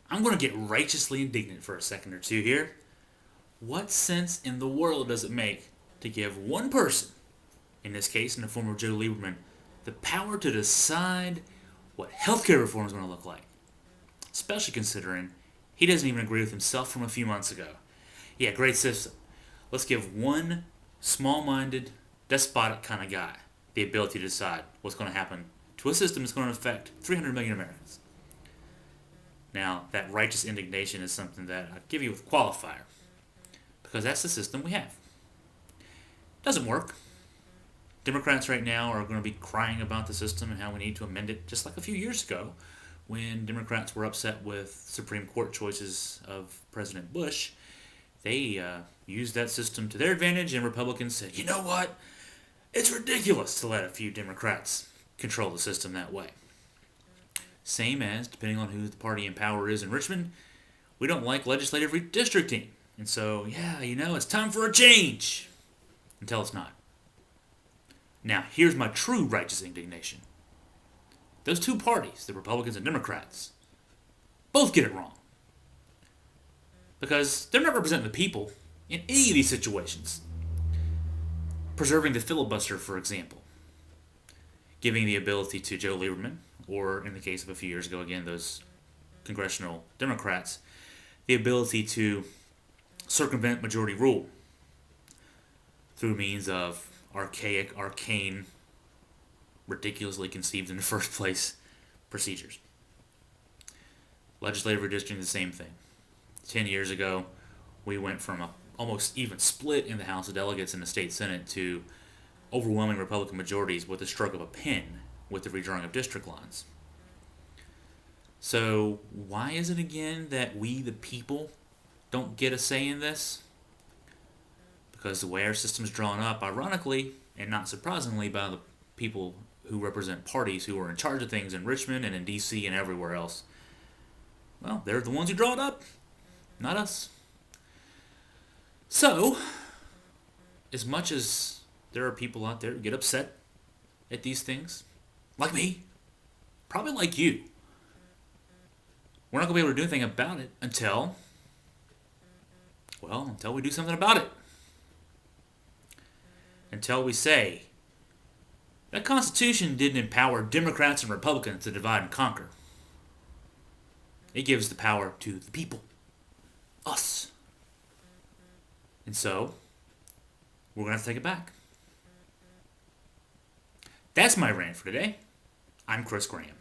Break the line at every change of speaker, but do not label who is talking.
I'm going to get righteously indignant for a second or two here. What sense in the world does it make to give one person, in this case in the form of Joe Lieberman, the power to decide what healthcare reform is going to look like? Especially considering he doesn't even agree with himself from a few months ago. Yeah, great system. Let's give one small-minded, despotic kind of guy the ability to decide what's going to happen to a system that's going to affect 300 million Americans. Now, that righteous indignation is something that I give you with qualifier, because that's the system we have. Doesn't work. Democrats right now are going to be crying about the system and how we need to amend it, just like a few years ago when Democrats were upset with Supreme Court choices of President Bush. They used that system to their advantage, and Republicans said, you know what? It's ridiculous to let a few Democrats control the system that way. Same as, depending on who the party in power is in Richmond, we don't like legislative redistricting. And so, yeah, it's time for a change. Until it's not. Now, here's my true righteous indignation. Those two parties, the Republicans and Democrats, both get it wrong. Because they're not representing the people in any of these situations. Preserving the filibuster, for example. Giving the ability to Joe Lieberman, or in the case of a few years ago, again, those congressional Democrats, the ability to circumvent majority rule through means of archaic, arcane, ridiculously conceived in the first place procedures. Legislative redistricting, the same thing. 10 years ago, we went from a almost even split in the House of Delegates and the State Senate to overwhelming Republican majorities with the stroke of a pen with the redrawing of district lines. So why is it again that we, the people, don't get a say in this? Because the way our system's drawn up, ironically, and not surprisingly, by the people who represent parties who are in charge of things in Richmond and in D.C. and everywhere else, well, they're the ones who draw it up, not us. So, as much as there are people out there who get upset at these things, like me, probably like you, we're not going to be able to do anything about it until we do something about it. Until we say, that Constitution didn't empower Democrats and Republicans to divide and conquer. It gives the power to the people. Us. And so, we're going to have to take it back. That's my rant for today. I'm Chris Graham.